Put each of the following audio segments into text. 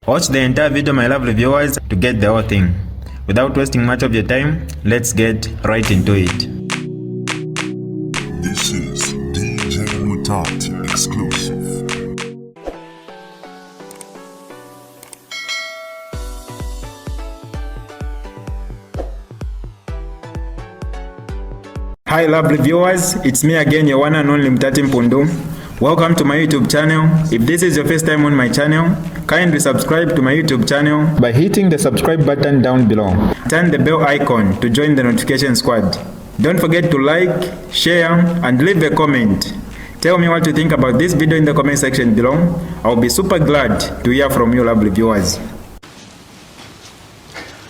Watch the entire video, my lovely viewers, to get the whole thing. Without wasting much of your time, let's get right into it. This is DJ Mutat exclusive. Hi lovely viewers, it's me again, your one and only Mtati Mpundu. Welcome to my YouTube channel. If this is your first time on my channel, kindly subscribe to my YouTube channel by hitting the subscribe button down below. Turn the bell icon to join the notification squad. Don't forget to like, share, and leave a comment. Tell me what you think about this video in the comment section below. I'll be super glad to hear from you lovely viewers.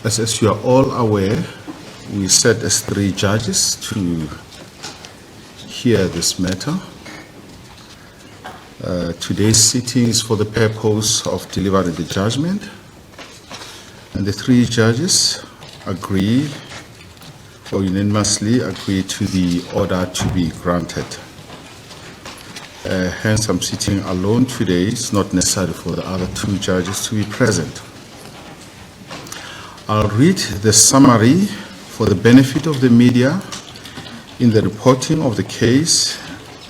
As you are all aware, we set as 3 judges to hear this matter. Today's sitting is for the purpose of delivering the judgment, and the 3 judges agreed or unanimously agreed to the order to be granted. Hence, I'm sitting alone today. It's not necessary for the other 2 judges to be present. I'll read the summary for the benefit of the media in the reporting of the case,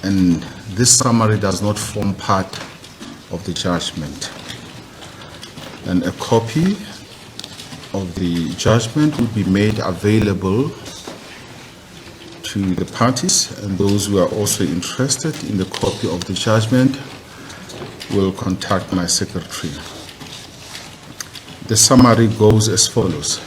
and this summary does not form part of the judgment. And a copy of the judgment will be made available to the parties, and those who are also interested in the copy of the judgment will contact my secretary. The summary goes as follows.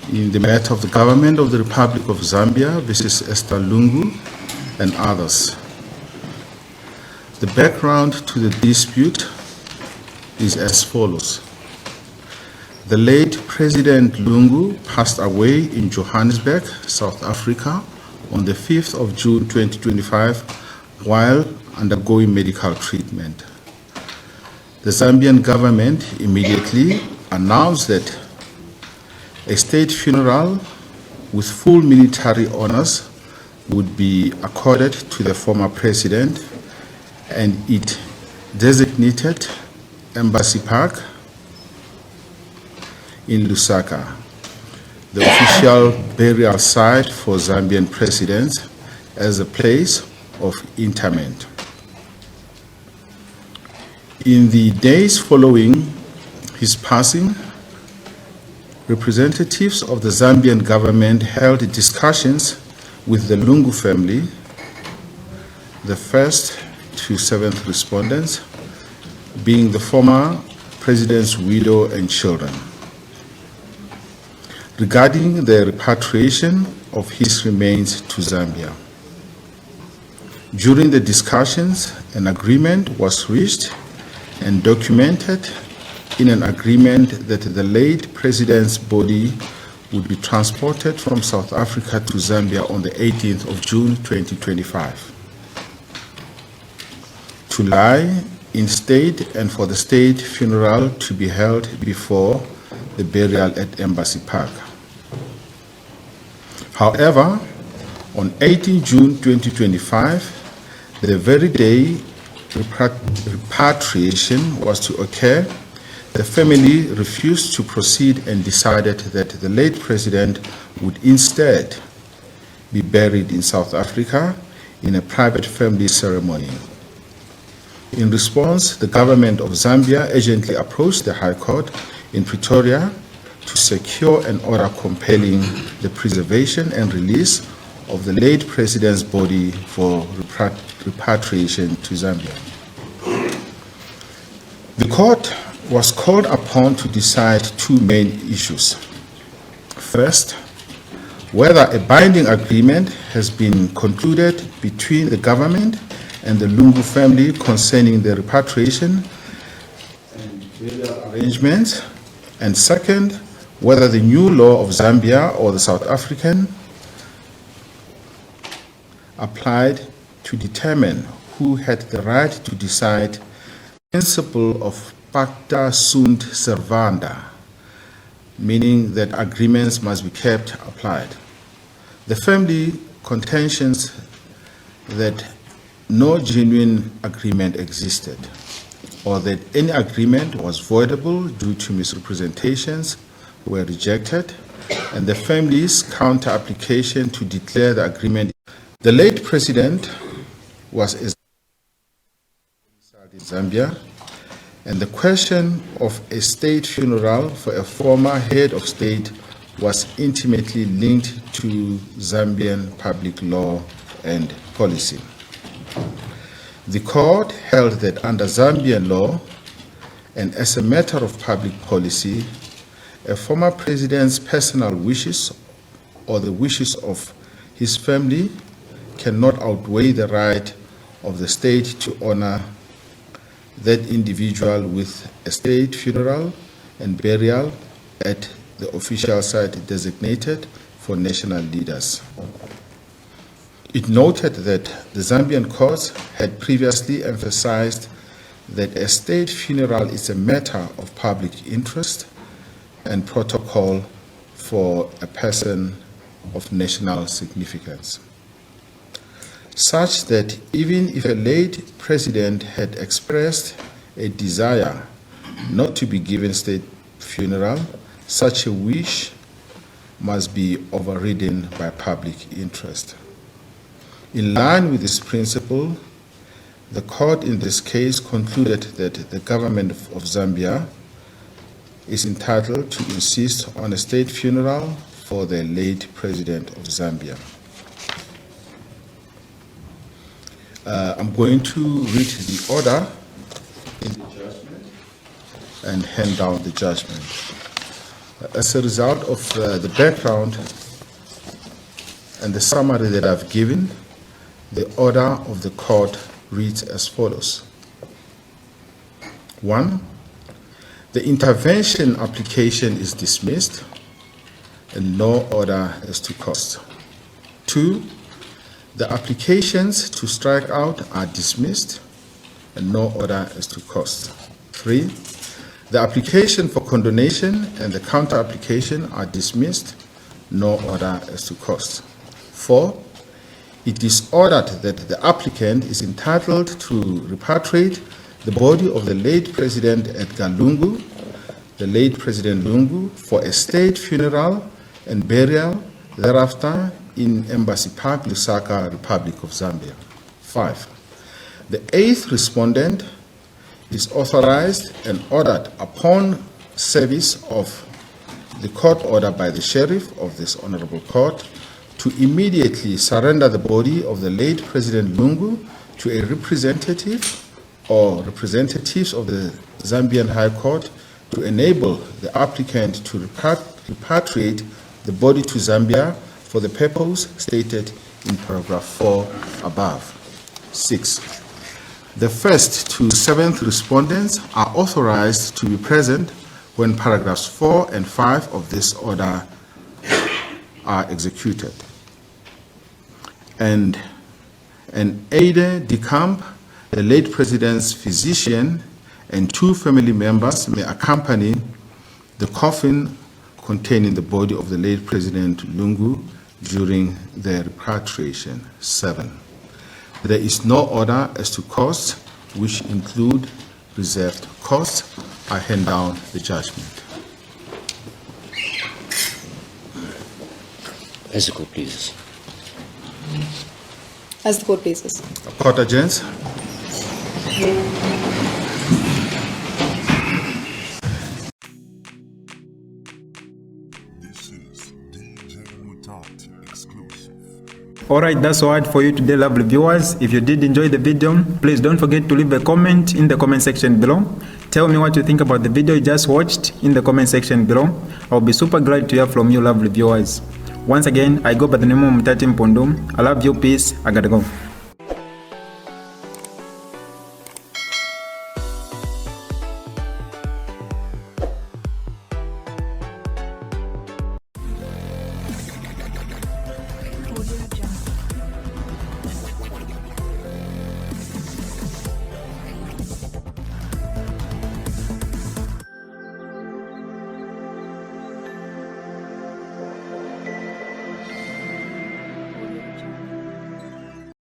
In the matter of the government of the Republic of Zambia versus Esther Lungu and others. The background to the dispute is as follows. The late President Lungu passed away in Johannesburg, South Africa on the 5th of June 2025 while undergoing medical treatment. The Zambian government immediately announced that a state funeral with full military honors would be accorded to the former president, and it designated Embassy Park in Lusaka, the official burial site for Zambian presidents, as a place of interment. In the days following his passing, representatives of the Zambian government held discussions with the Lungu family, the first to 7th respondents being the former president's widow and children, regarding the repatriation of his remains to Zambia. During the discussions, an agreement was reached and documented in an agreement that the late president's body would be transported from South Africa to Zambia on the 18th of June 2025 to lie in state, and for the state funeral to be held before the burial at Embassy Park. However, on 18 June 2025, the very day repatriation was to occur, the family refused to proceed and decided that the late president would instead be buried in South Africa in a private family ceremony. In response, the government of Zambia urgently approached the High Court in Pretoria to secure an order compelling the preservation and release of the late president's body for repatriation to Zambia. The court was called upon to decide 2 main issues. First, whether a binding agreement has been concluded between the government and the Lungu family concerning the repatriation and burial arrangements, and second, whether the new law of Zambia or the South African applied to determine who had the right to decide the principle of pacta sunt servanda, meaning that agreements must be kept applied. The family contentions that no genuine agreement existed, or that any agreement was voidable due to misrepresentations were rejected, and the family's counter-application to declare the agreement. The late president was in Zambia, and the question of a state funeral for a former head of state was intimately linked to Zambian public law and policy. The court held that under Zambian law, and as a matter of public policy, a former president's personal wishes or the wishes of his family cannot outweigh the right of the state to honor that individual with a state funeral and burial at the official site designated for national leaders. It noted that the Zambian courts had previously emphasized that a state funeral is a matter of public interest and protocol for a person of national significance, such that even if a late president had expressed a desire not to be given state funeral, such a wish must be overridden by public interest. In line with this principle, the court in this case concluded that the government of Zambia is entitled to insist on a state funeral for the late president of Zambia. I'm going to read the order in the judgment and hand down the judgment. As a result of the background and the summary that I've given, the order of the court reads as follows. 1. The intervention application is dismissed and no order as to cost. 2. The applications to strike out are dismissed and no order as to cost. 3. The application for condonation and the counter application are dismissed, no order as to cost. 4. It is ordered that the applicant is entitled to repatriate the body of the late President Edgar Lungu, the late President Lungu, for a state funeral and burial thereafter in Embassy Park, Lusaka, Republic of Zambia. 5. The 8th respondent is authorized and ordered upon service of the court order by the sheriff of this honorable court to immediately surrender the body of the late President Lungu to a representative or representatives of the Zambian High Court to enable the applicant to repatriate the body to Zambia for the purpose stated in paragraph 4 above. 6. The 1st to 7th respondents are authorized to be present when paragraphs 4 and 5 of this order are executed. And an aide de camp, the late president's physician, and 2 family members may accompany the coffin containing the body of the late President Lungu during their repatriation. 7. There is no order as to costs, which include reserved costs. I hand down the judgment. As the court pleases. As the court pleases. Court adjourns. This is DJ Mutat exclusive. Alright, that's all for you today, lovely viewers. If you did enjoy the video, please don't forget to leave a comment in the comment section below. Tell me what you think about the video you just watched in the comment section below. I'll be super glad to hear from you, lovely viewers. Once again, I go by the name of Mutati Mpondo. I love you, peace, I gotta go.